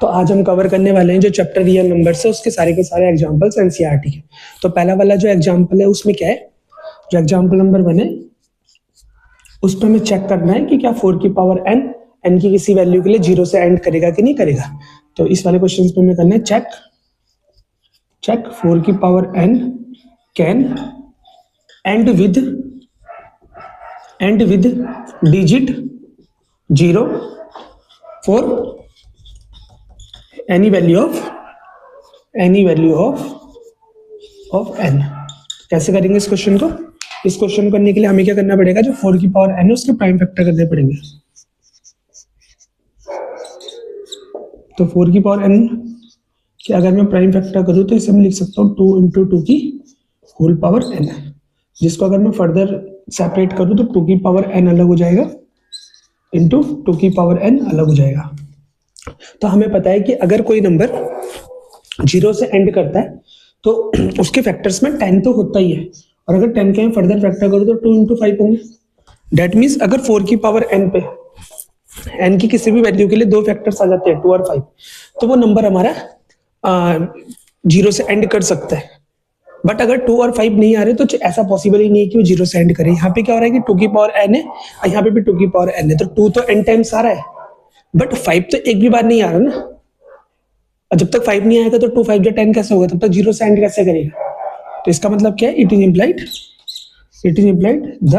तो आज हम कवर करने वाले हैं जो चैप्टर रियल नंबर्स है उसके सारे के सारे एग्जांपल्स एनसीईआरटी के। तो पहला वाला जो एग्जांपल है उसमें क्या है, जो एग्जांपल नंबर 1 है उस पर हमें चेक करना है कि क्या 4 की पावर n की किसी वैल्यू के लिए 0 से एंड करेगा कि नहीं करेगा। तो इस वाले क्वेश्चन पे हमें करना है चेक 4 की power n can and with digit 0 for any value of n। कैसे करेंगे इस क्वेश्चन को? इस क्वेश्चन को करने के लिए हमें क्या करना पड़ेगा, जो 4 की पावर n है उसके प्राइम फैक्टर करने पड़ेंगे। तो 4 की पावर n कि अगर मैं प्राइम फैक्टर करूँ तो इसे मैं लिख सकता हूँ 2 इंटू 2 की होल पावर n, जिसको अगर मैं फर्दर सेपरेट करूँ तो 2 की पावर n अलग हो जाएगा इंटू 2 की पावर n अलग हो जाएगा। तो हमें पता है कि अगर कोई नंबर 0 से एंड करता है तो उसके फैक्टर्स में 10 तो होता ही है, और अगर 10 के फर्दर फैक्टर करो तो 2 इंटू 5 होंगे। डेट मीन्स अगर 4 की पावर n पे n की किसी भी वैल्यू के लिए 2 फैक्टर्स आ जाते हैं 2 और 5, तो वो नंबर हमारा 0 से एंड कर सकता है। बट अगर 2 और 5 नहीं आ रहे तो ऐसा पॉसिबल ही नहीं है कि वो 0 से एंड करे। यहाँ पे क्या हो रहा है कि 2 की पावर n है और यहाँ पे भी 2 की पावर n है, तो 2 तो n टाइम्स आ रहा है बट 5 तो एक भी बार नहीं आ रहा ना। और जब तक 5 नहीं आएगा तो 2 5 10 कैसे होगा, तब तक 0 से एंड कैसे करेगा। तो इसका मतलब क्या है, it is implied the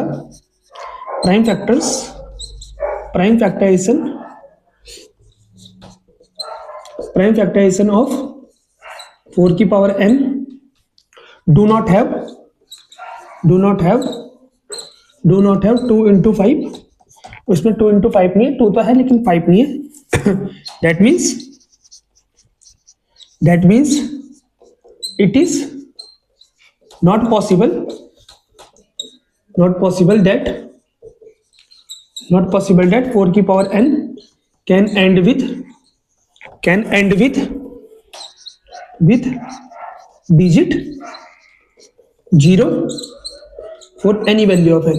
prime factorisation of 4 की power n do not have 2 into 5। उसमें 2 इंटू 5 नहीं है, 2 तो है लेकिन 5 नहीं है। That means it is not possible that 4 की power n can and with digit 0 for any value of n।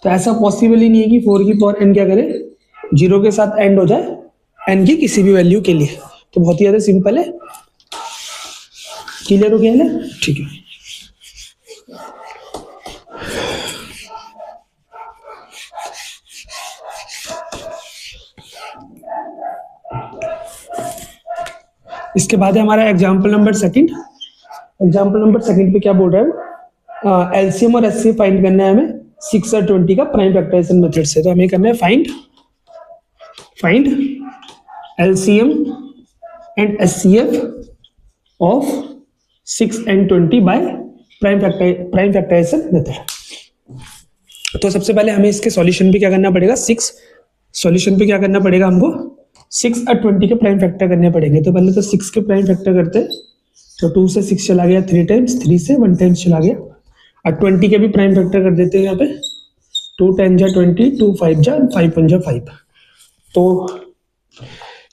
तो ऐसा पॉसिबल ही नहीं है कि 4 की पावर n क्या करे, 0 के साथ एंड हो जाए n की किसी भी वैल्यू के लिए। तो बहुत ही ज्यादा सिंपल है, क्लियर हो गया है, ठीक है। इसके बाद है हमारा example number second. Example number second पे क्या बोल रहा है, एलसीएम और एचसीएफ फाइंड करना है हमें 6 और 20 का प्राइम फैक्टराइजेशन मेथड से। तो हमें करना है find LCM and HCF of 6 and 20 by prime factorisation method. तो सबसे पहले हमें इसके सॉल्यूशन पे क्या करना पड़ेगा, हमको 6 और 20 के प्राइम फैक्टर करने पड़ेंगे। तो पहले तो 6 के प्राइम फैक्टर करते हैं, तो 2 से 6 चला गया 3 टाइम्स, 3 से 1 टाइम्स चला गया। और 20 के भी प्राइम फैक्टर कर देते हैं यहाँ पे, 2 10 जा 20, 2 5 जा 5 1 जा 5। तो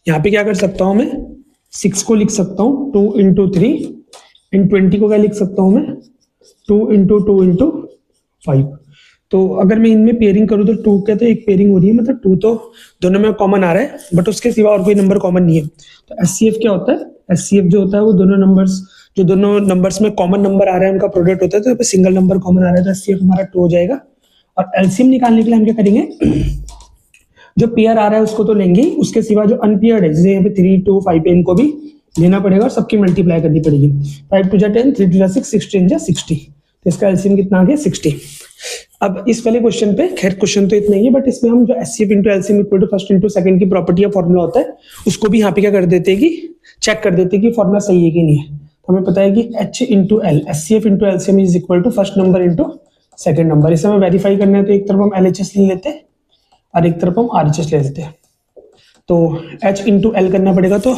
यहाँ पे क्या कर सकता हूँ मैं, 6 को लिख सकता हूँ 2 इंटू 3, इन 20 को क्या लिख सकता हूँ मैं 2 इंटू 2 इंटू 5। तो अगर मैं इनमें पेयरिंग करूँ तो 2 का तो एक पेयरिंग हो रही है, मतलब 2 तो दोनों में कॉमन आ रहा है बट उसके सिवा और कोई नंबर कॉमन नहीं है। तो एचसीएफ क्या होता है, एचसीएफ जो होता है वो दोनों नंबर्स में कॉमन नंबर आ रहा है उनका प्रोडक्ट होता है। तो सिंगल नंबर कॉमन आ रहा है तो एचसीएफ हमारा 2 हो जाएगा। और एलसीएम निकालने के लिए हम क्या करेंगे, जो पेयर आ रहा है उसको तो लेंगे, उसके सिवा जो अनपेयर्ड है जैसे यहाँ पे 3 2 5 इनको भी लेना पड़ेगा और सबकी मल्टीप्लाई करनी पड़ेगी। 5 2 जा 10, 3 2 जा 6, 16 जा 60। तो इसका एलसीएम कितना आ गया 60। अब इस वाले क्वेश्चन पे, खैर क्वेश्चन तो इतना ही है बट इसमें हम जो HCF into LCM equal to first into second की प्रॉपर्टी या फॉर्मूला होता है उसको भी यहाँ पे क्या कर देते हैं कि चेक कर देते हैं कि फॉर्मूला सही है कि नहीं है। तो हमें पता है कि H into L, HCF into LCM is equal to first number into second number. इसे हमें वेरीफाई करना है तो एक तरफ हम एलएचएस ले लेते हैं और एक तरफ हम आरएचएस ले लेते हैं। तो H इंटू एल करना पड़ेगा, तो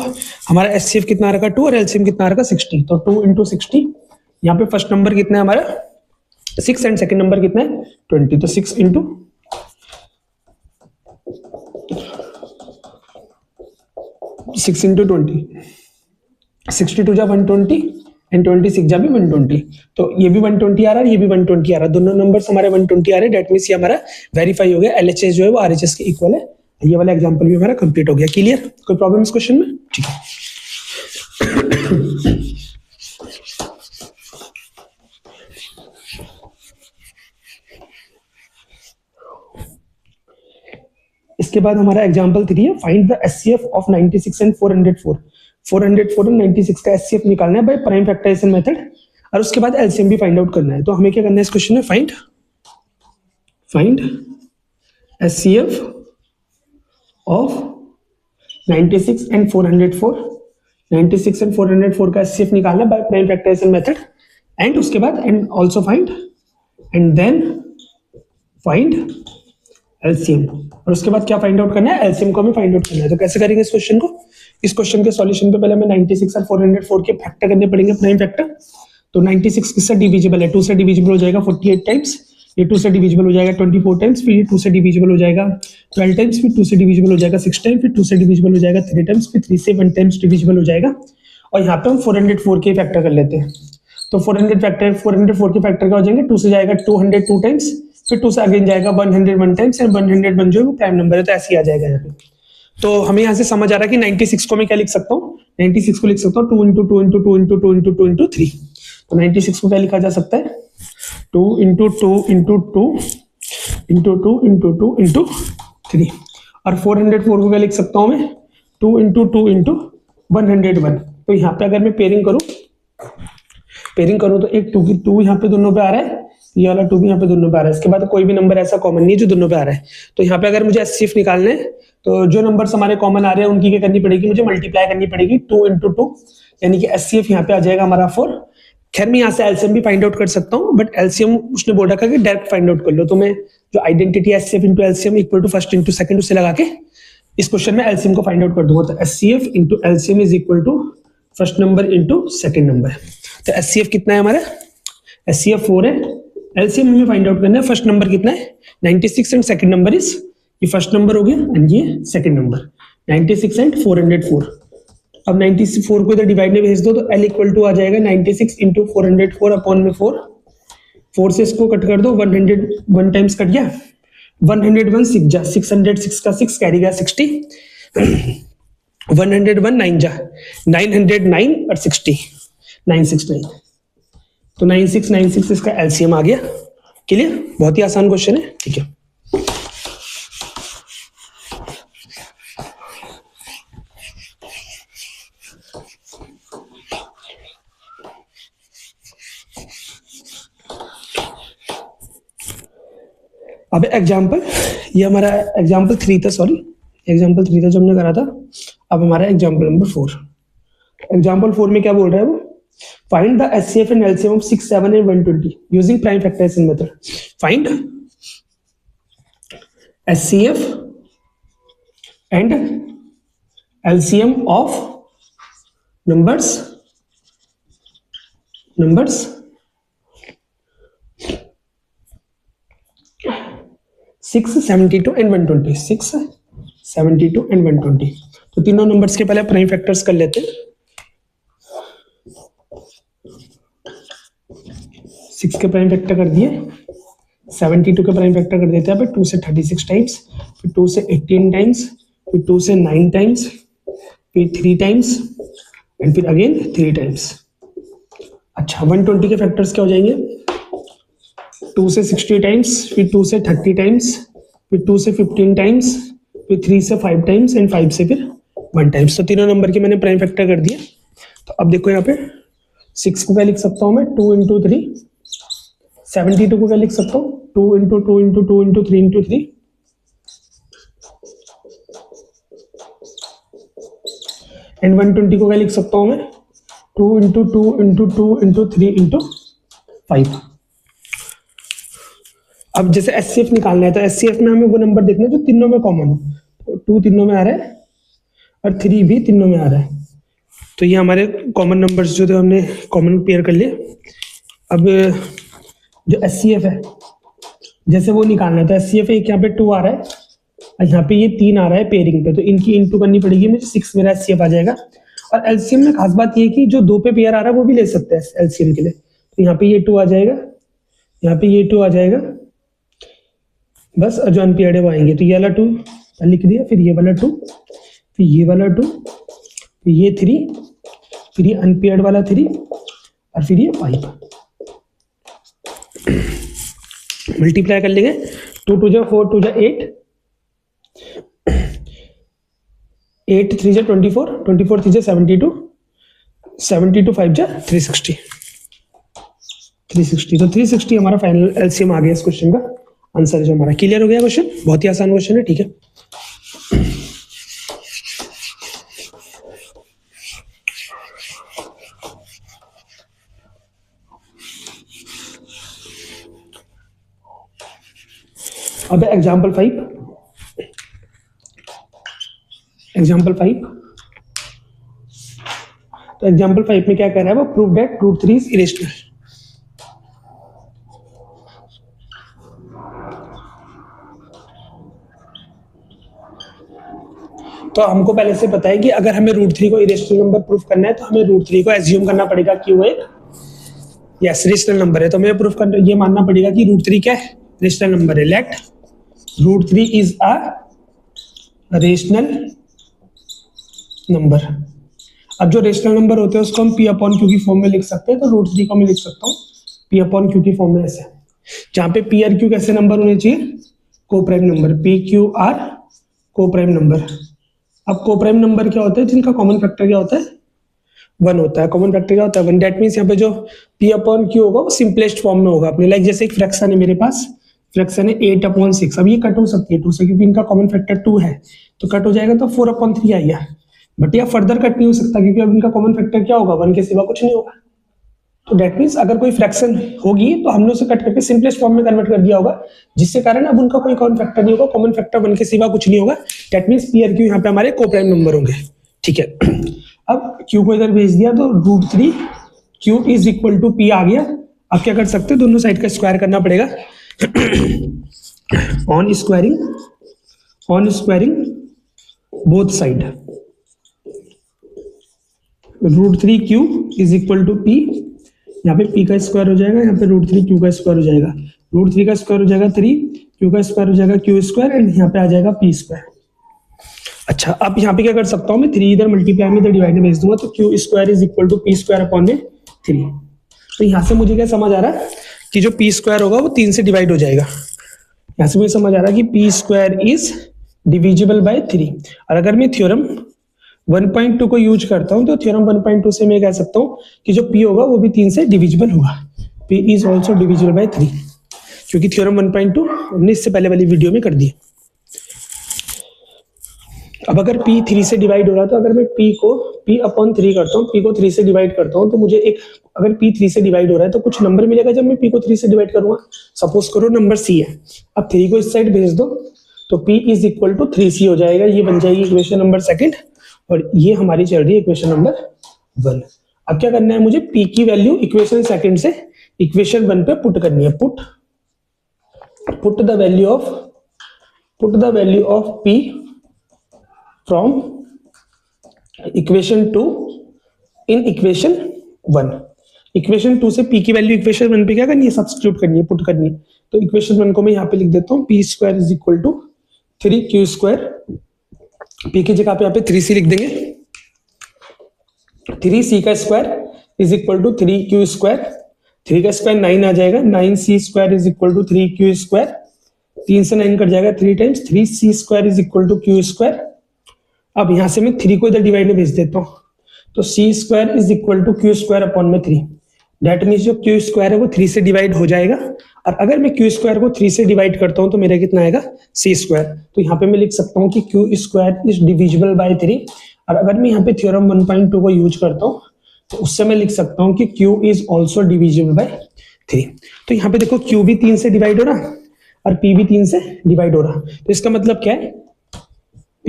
हमारा एचसीएफ कितना आ रखा 2 और एलसीएम कितना आ रखा 60। तो 2 इंटू 60, यहाँ पे फर्स्ट नंबर कितना है हमारा 6 एंड सेकंड नंबर कितना है 20। तो 6 इंटू 20, 62 जा 120 एंड 26 जा भी 120। तो ये भी 120 आ रहा है, ये भी 120 आ रहा है, दोनों नंबर्स हमारे 120 आ रहे हैं। डेट मींस ये हमारा वेरीफाई हो गया, एलएचएस जो है वो आरएचएस के इक्वल है। ये वाला एग्जांपल भी हमारा कंप्लीट हो गया। क्लियर? कोई प्रॉब्लम इस क्वेश्चन में? ठीक है। इसके बाद हमारा एग्जांपल 3 है, find the HCF of 96 and 404। 404 और 96 का एचसीएफ निकालना है बाय प्राइम फैक्टराइजेशन मेथड, और उसके बाद एलसीएम भी फाइंड आउट करना है। तो हमें क्या करना है इस क्वेश्चन में, find HCF of 96 and 404। 96 and 404 का एचसीएफ निकालना by prime factorisation method, and उसके बाद and also find and then find LCM. और उसके बाद क्या फाइंड आउट करना है, एलसीएम को हमें फाइंड आउट करना है। तो कैसे करेंगे इस क्वेश्चन को? इस क्वेश्चन के सॉल्यूशन पे पहले हमें 96 और 404 के फैक्टर करने पड़ेंगे, प्राइम फैक्टर। तो 96 किससे डिविजिबल है, 2 से डिविजिबल हो जाएगा 48 टाइम्स, ये 2 से डिविजिबल हो जाएगा 24 टाइम्स, फिर ये 2 से डिविजिबल हो जाएगा 12 टाइम्स, फिर 2 से डिविजिबल हो जाएगा 6 टाइम्स, फिर 2 से डिविजिबल हो जाएगा 3 टाइम्स, फिर 3 से 1 टाइम्स डिविजिबल हो जाएगा। और यहाँ पे हम 404 के फैक्टर कर लेते हैं। तो 404 के फैक्टर क्या हो जाएंगे, 2 से जाएगा 202 टाइम्स, फिर 2 से अगेन जाएगा 101 टाइम्स, एंड 101 जो है वो प्राइम नंबर है, तो ऐसे ही आ जाएगा यहाँ पे। तो हमें यहाँ से समझ आ रहा है कि 96 को मैं क्या लिख सकता हूँ, 96 को लिख सकता हूँ 2 into 2 into 2 into 2 into 2 into 3। तो 96 को क्या लिखा जा सकता है, 2 into 2 into 2 into 2 into 2 into 3। और 404 को क्या लिख सकता हूँ मैं, 2 into 2 into 101। तो यहाँ पे अगर मैं पेयरिंग करूँ तो एक 2 यहाँ पे दोनों पे आ रहा है, ये वाला 2 भी यहाँ पे दोनों पे आ रहा है। इसके बाद कोई भी नंबर ऐसा कॉमन नहीं है जो दोनों पे आ रहा है। तो यहाँ पे अगर मुझे एचसीएफ निकालने हैं, तो जो नंबर्स हमारे कॉमन आ रहे हैं उनकी क्या करनी पड़ेगी, मुझे मल्टीप्लाई करनी पड़ेगी 2 into 2, यानी कि एचसीएफ यहाँ पे आ जाएगा हमारा 4। खैर मैं यहाँ से एलसीएम भी फाइंड आउट कर सकता हूँ, बट एलसीएम उसने बोल रखा है कि डायरेक्ट फाइंड आउट कर लो। तो मैं जो identity HCF into LCM equal to first into second उसे लगा के इस क्वेश्चन में एलसीएम को फाइंड आउट कर दूंगा। तो HCF into LCM is equal to first number into second number. तो एचसीएफ कितना है हमारा, एचसीएफ 4 है, एलसीएम हमें फाइंड आउट करना है। फर्स्ट नंबर कितना है 96 एंड सेकंड नंबर इज, ये फर्स्ट नंबर हो गया एंड ये सेकंड नंबर 96 एंड 404। अब 94 को इधर डिवाइड में भेज दो तो L इक्वल टू आ जाएगा 96 इंटू 404 अपॉन में 4। 4 से इसको कट कर दो, 101 टाइम्स कट गया, 101 6 जा, 606 का 6 कैरी गया 60, 101 9 जा, 909 और 60 969। तो 9696 इसका एलसीएम आ गया। क्लियर? बहुत ही आसान क्वेश्चन है। ठीक है, अब एग्जाम्पल, ये हमारा एग्जाम्पल 3 था, सॉरी एग्जाम्पल 3 था जो हमने करा था। अब हमारा एग्जाम्पल नंबर 4। एग्जाम्पल 4 में क्या बोल रहा है वो, find the HCF and LCM of 6 7 and 120 using prime factorisation method. Find HCF and LCM of numbers 6 72 and 120। 6 72 and 120। तो तीनों नंबर्स के पहले प्राइम फैक्टर्स कर लेते हैं। 6 के प्राइम फैक्टर कर दिए, 72 के प्राइम फैक्टर कर देते हैं 2 से 36 टाइम्स, फिर 2 से 18 टाइम्स, फिर 2 से 9 टाइम्स, फिर 3 टाइम्स एंड फिर अगेन 3 टाइम्स। अच्छा, 120 के फैक्टर्स क्या हो जाएंगे, 2 से 60 टाइम्स, फिर 2 से 30 टाइम्स, फिर 2 से 15 टाइम्स, फिर 3 से 5 टाइम्स एंड 5 से फिर 1 टाइम्स। तो तीनों नंबर के मैंने प्राइम फैक्टर कर दिया। तो अब देखो यहाँ पे 6 को क्या लिख सकता हूँ मैं, 2 into 3। 72 को क्या लिख सकता हूँ, 2 into 2 into 2 into 3 into 3। And 120 को क्या लिख सकता हूँ मैं, 2 into 2 into 2 into 3 into 5। अब जैसे एचसीएफ निकालना है तो एचसीएफ में हमें वो नंबर देखना है जो तीनों में कॉमन हो। 2 तीनों में आ रहा है और 3 भी तीनों में आ रहा है। तो ये हमारे कॉमन नंबर्स जो थे हमने कॉमन पेयर कर लिए। अब जो एचसीएफ है जैसे वो निकालना है तो एचसीएफ एक यहाँ पे 2 आ रहा है और यहाँ पे ये 3 आ रहा है पेयरिंग पे, तो इनकी इंटू करनी पड़ेगी, मुझे 6 मेरा एचसीएफ आ जाएगा। और एलसीएम में खास बात ये कि जो 2 पे पेयर आ रहा है वो भी ले सकते हैं एलसीएम के लिए। तो यहाँ पे ये 2 आ जाएगा, यहाँ पे ये 2 आ जाएगा, बस जो अनपेयर्ड है वो आएंगे। तो ये वाला 2 लिख दिया, फिर ये वाला 2, फिर ये वाला 2, फिर ये 3, फिर ये अनपेयर्ड वाला 3 और फिर ये 5। मल्टीप्लाई कर लेंगे, 2 2 जा 4, 2 जा 8, 8 3 जा 24, 24 3 जा 72, 72 5 जा 360, 360। तो 360 हमारा फाइनल एलसीएम आ गया इस क्वेश्चन का आंसर जो हमारा। क्लियर हो गया क्वेश्चन? बहुत ही आसान क्वेश्चन है, ठीक है। अब एग्जाम्पल 5, एग्जाम्पल 5। तो एग्जाम्पल 5 में क्या कह रहा है वो, prove that root 3 is irrational. तो हमको पहले से पता है कि अगर हमें रूट 3 को इरेशनल नंबर प्रूफ करना है तो हमें रूट 3 को एज्यूम करना पड़ेगा कि वो एक यस रेशनल नंबर है। तो हमें प्रूफ करना, ये मानना पड़ेगा कि रूट 3 क्या है, रेशनल नंबर है। Let root 3 is a rational number. अब जो रेशनल नंबर होते हैं उसको हम पी अपॉन क्यू की फॉर्म में लिख सकते हैं। तो रूट 3 को मैं लिख सकता हूँ पी अपॉन क्यू की फॉर्म में ऐसे, जहां पे पी और क्यू कैसे नंबर होने चाहिए, को prime number, P Q R को प्राइम नंबर। अब को प्राइम नंबर क्या होता है, जिनका कॉमन फैक्टर क्या होता है, 1 होता है। कॉमन फैक्टर क्या होता है, 1। दैट मीन्स यहाँ पे जो पी अपॉन क्यू होगा वो सिंपलेस्ट फॉर्म में होगा अपने। लाइक जैसे एक फ्रैक्शन है मेरे पास, फ्रैक्शन है 8/6। अब ये कट हो सकती है 2 से, क्योंकि इनका कॉमन फैक्टर 2 है, तो कट हो जाएगा तो 4/3 आ गया। बट यह फर्दर कट नहीं हो सकता क्योंकि अब इनका कॉमन फैक्टर क्या होगा, 1 के सिवा कुछ नहीं होगा। तो दैट मीन्स अगर कोई फ्रैक्शन होगी तो हमने उसे कट करके सिंपलेस्ट फॉर्म में कन्वर्ट कर दिया होगा, जिससे कारण अब उनका कोई कॉमन फैक्टर नहीं होगा, कॉमन फैक्टर 1 के सिवा कुछ नहीं होगा। दैट मीन्स पी और क्यू यहाँ पे हमारे को प्राइम नंबर होंगे, ठीक है। अब क्यू को इधर भेज दिया तो root 3 Q is equal to P आ गया। अब क्या कर सकते हैं, दोनों साइड का स्क्वायर करना पड़ेगा। On squaring both side, root 3 Q is equal to P. यहाँ पे पी का स्क्वायर हो जाएगा, यहाँ पे रूट 3 क्यू का स्क्वायर हो जाएगा। रूट 3 का स्क्वायर हो जाएगा 3, क्यू का स्क्वायर हो जाएगा क्यू स्क्वायर, एंड यहाँ पे आ जाएगा पी स्क्वायर। अच्छा, अब यहाँ पे क्या कर सकता हूँ मैं, 3 इधर मल्टीप्लाई में इधर डिवाइड में भेज दूंगा, तो Q square is equal to P square upon में 3। तो यहाँ से मुझे क्या समझ आ रहा है कि जो पी स्क्वायर होगा वो 3 से डिवाइड हो जाएगा। यहाँ से मुझे समझ आ रहा है कि P square is divisible by 3। और अगर मैं थ्योरम 1.2 को यूज करता हूं तो थ्योरम 1.2 से मैं कह सकता हूं कि जो p होगा वो भी 3 से डिविजिबल होगा। p is also divisible by 3, क्योंकि थ्योरम 1.2 हमने इससे पहले वाली वीडियो में कर दी। अब अगर p 3 से डिवाइड हो रहा है तो अगर मैं p को p अपॉन 3 करता हूँ, p को 3 से डिवाइड करता हूँ, तो मुझे एक, अगर p 3 से डिवाइड हो रहा है तो कुछ नंबर मिलेगा जब मैं p को 3 से डिवाइड करूंगा। सपोज करो नंबर c है, अब 3 को इस साइड भेज दो तो p is equal to 3c हो जाएगा। ये बन जाएगी इक्वेशन नंबर 2 और ये हमारी चल रही है इक्वेशन नंबर 1। अब क्या करना है मुझे, p की वैल्यू इक्वेशन 2 से इक्वेशन 1 पे पुट करनी है। Put the value of p from equation 2 in equation 1। Equation 2 से p की वैल्यू इक्वेशन 1 पे क्या करनी है, सब्स्टिट्यूट करनी है, पुट करनी है। तो इक्वेशन 1 को मैं यहाँ पे लिख देता हूँ, p square is equal to 3q square. p की जगह पे यहाँ पे 3c लिख देंगे। 3c का square is equal to 3q square. 3 का स्क्वायर 9 आ जाएगा, 9c square is equal to 3q square. 3 से 9 कट जाएगा 3 times, 3c square is equal to q square. अब यहां से मैं 3 को इधर डिवाइड में भेज देता हूँ, तो c square is equal to q square upon में 3। दैट मीन्स जो q स्क्वायर है वो 3 से डिवाइड हो जाएगा, और अगर मैं q स्क्वायर को 3 से डिवाइड करता हूं तो मेरा कितना आएगा, c स्क्वायर। तो यहाँ पे मैं लिख सकता हूँ कि q square is divisible by 3। और अगर मैं यहाँ पे थ्योरम 1.2 को यूज करता हूँ तो उससे मैं लिख सकता हूँ कि q is also divisible by 3। तो यहाँ पे देखो q भी 3 से डिवाइड हो रहा और p भी 3 से डिवाइड हो रहा। तो इसका मतलब क्या है,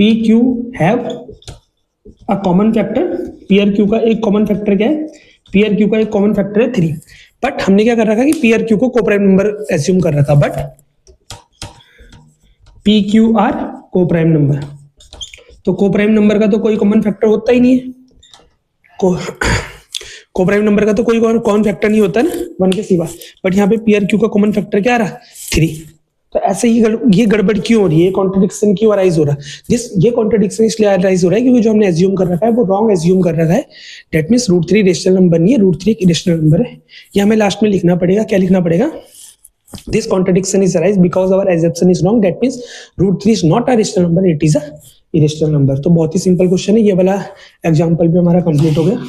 p q have a common factor. p और q का एक कॉमन फैक्टर क्या है, p और q का एक कॉमन फैक्टर है 3। बट हमने क्या कर रखा कि p और q को कोप्राइम नंबर एज्यूम कर रखा, but p q are coprime number. तो कोप्राइम नंबर का तो कोई कॉमन फैक्टर होता ही नहीं है, कोप्राइम नंबर का तो कोई कॉमन फैक्टर नहीं होता ना 1 के सिवा। बट यहाँ पे p और q का कॉमन फैक्टर क्या आ रहा, 3। तो ऐसे ही ये गड़बड़ क्यों हो रही है, कॉन्ट्रडिक्शन क्यों अराइज हो रहा है? ये कॉन्ट्रडिक्शन इसलिए अराइज हो रहा है क्योंकि जो हमने एज्यूम कर रखा है वो रॉन्ग एज्यूम कर रखा है। डेट मीन्स √3 रेशनल नंबर नहीं है, √3 एक इरेशनल नंबर है। ये हमें लास्ट में लिखना पड़ेगा। क्या लिखना पड़ेगा? This contradiction is arise because our assumption is wrong. That means √3 is not a rational number, it is a irrational number. तो बहुत ही सिंपल क्वेश्चन है। ये वाला एग्जाम्पल भी हमारा कंप्लीट हो गया।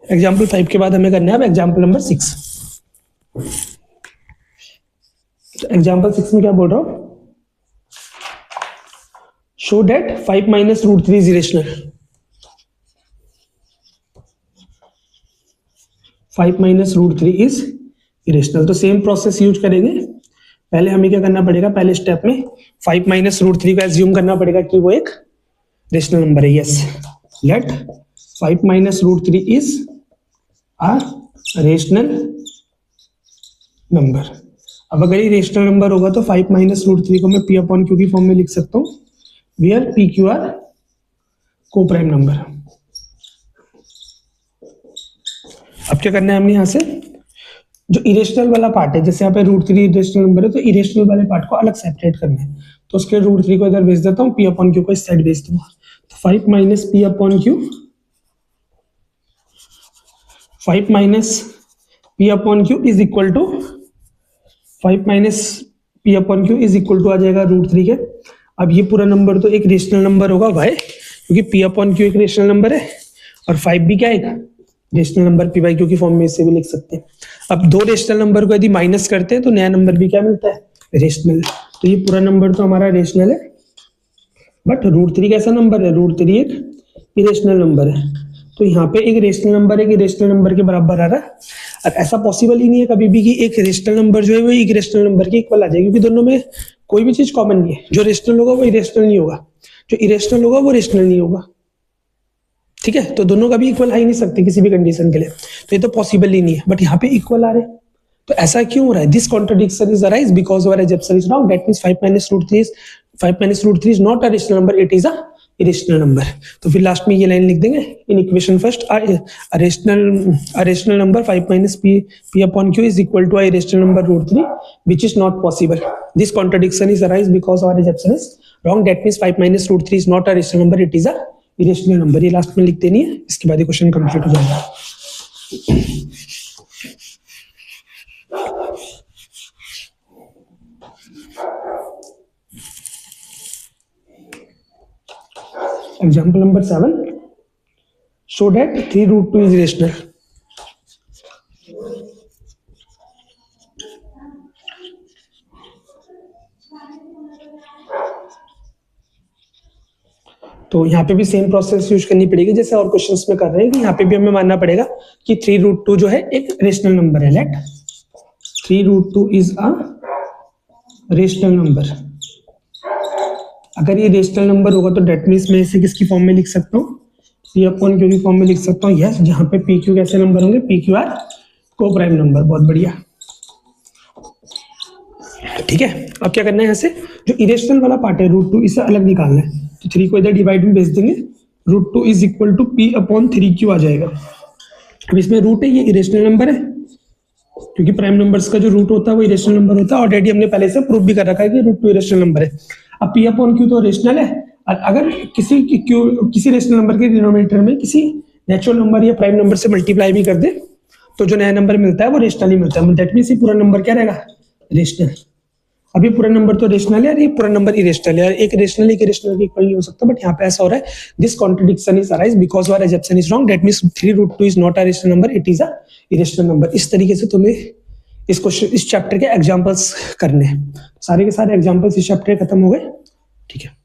एग्जाम्पल 5 के बाद हमें करना है अब एग्जाम्पल नंबर 6। एग्जाम्पल 6 में क्या बोल रहा हूं? Show that 5 minus √3 is irrational. 5 minus √3 is irrational. तो सेम प्रोसेस यूज करेंगे। पहले हमें क्या करना पड़ेगा? पहले स्टेप में 5 माइनस √3 को एज्यूम करना पड़ेगा कि वो एक रेशनल नंबर है। Yes, let 5 minus √3 is a rational number. अब अगर ये रेशनल नंबर होगा तो 5 माइनस √3 को मैं P अपॉन Q की फॉर्म में लिख सकता हूँ, वेयर PQ आर को प्राइम नंबर। अब क्या करना है हमने यहाँ से? जो इरेशनल वाला पार्ट है, जैसे यहाँ पे √3 इरेशनल नंबर है तो इरेशनल वाले पार्ट को अलग सेपरेट करना है। तो उसके √3 को इधर भेज देता हूँ, P अपॉन Q को इस साइड भेज दूंगा। तो 5 minus P upon Q, 5 minus P upon Q is equal to 5 minus P upon Q is equal to आ जाएगा √3 के। अब ये पूरा नंबर तो एक रेशनल नंबर होगा, वाई? क्योंकि P अपॉन Q एक रेशनल नंबर है और 5 भी क्या है? Rational number P by Q की फॉर्म में इसे भी लिख सकते हैं। अब दो रेशनल नंबर को यदि माइनस करते हैं तो नया नंबर भी क्या मिलता है? रेशनल। तो ये पूरा नंबर तो हमारा रेशनल है, बट √3 कैसा नंबर है? √3 एक इरेशनल नंबर है। तो यहाँ पे एक रेशनल नंबर एक इरेशनल नंबर के बराबर आ रहा है। अब ऐसा पॉसिबल ही नहीं है कभी भी कि एक रेशनल नंबर जो है वो एक रेशनल नंबर के इक्वल आ जाए, क्योंकि दोनों में कोई भी चीज कॉमन नहीं है। जो रेशनल होगा वो इरेशनल नहीं होगा, जो इरेशनल होगा वो रेशनल नहीं होगा। ठीक है, तो दोनों का भी इक्वल आ ही नहीं सकते किसी भी कंडीशन के लिए। तो ये तो पॉसिबल ही नहीं है, बट यहाँ पे इक्वल आ रहे हैं। तो ऐसा क्यों हो रहा है? This contradiction is arise because our assumption is wrong. That means 5 minus √3 is not a rational number, it is a irrational number. तो फिर लास्ट में ये लाइन लिख देंगे in equation first, a rational number 5 minus P upon Q is equal to a irrational number √3 which is not possible. This contradiction is arise because our assumption is wrong. That means 5 minus √3 is not a rational number, it is a irrational number. ये last में लिख देनी है, इसके बाद ये question complete हो जाएगा। Example number 7, show that 3√2 is rational. तो यहाँ पे भी सेम प्रोसेस यूज करनी पड़ेगी जैसे और क्वेश्चंस में कर रहे हैं, कि यहाँ पे भी हमें मानना पड़ेगा कि 3√2 जो है एक रेशनल नंबर है। Let 3√2 is a rational number. अगर ये रेशनल नंबर होगा तो डेट मीन्स मैं इसे किसकी फॉर्म में लिख सकता हूँ? P अपॉन Q की फॉर्म में लिख सकता हूँ। यस, जहाँ पे PQ कैसे नंबर होंगे? PQ आर को प्राइम नंबर। बहुत बढ़िया, ठीक है। अब क्या करना है? यहाँ से जो इरेशनल वाला पार्ट है √2 इसे अलग निकालना है। तो 3 को इधर डिवाइड में भेज देंगे, √2 is equal to P upon 3Q आ जाएगा। अब इसमें रूट है, ये इरेशनल नंबर है, क्योंकि प्राइम नंबर्स का जो रूट होता है वो इरेशनल नंबर होता है। ऑलरेडी हमने पहले से प्रूव भी कर रखा है कि √2 इरेशनल नंबर है। अब P अपॉन Q तो रेशनल है, और अगर किसी रेशनल नंबर के डिनोमिनेटर में किसी नेचुरल नंबर या प्राइम नंबर से मल्टीप्लाई भी कर दे तो जो नया नंबर मिलता है वो रेशनल ही मिलता है। दैट मींस ये पूरा नंबर क्या रहेगा? रेशनल। अब ये पूरा नंबर तो रेशनल है और ये पूरा नंबर इरेशनल है। एक रेशनल एक इरेशनल के इक्वल नहीं हो सकता, बट यहाँ पे ऐसा हो रहा है। This contradiction is arise because our assumption is wrong. That means 3√2 is not a rational number, it is a irrational number. इस तरीके से तुम्हें इस क्वेश्चन इस चैप्टर के एग्जांपल्स करने हैं। सारे के सारे एग्जांपल्स इस चैप्टर खत्म हो गए। ठीक है।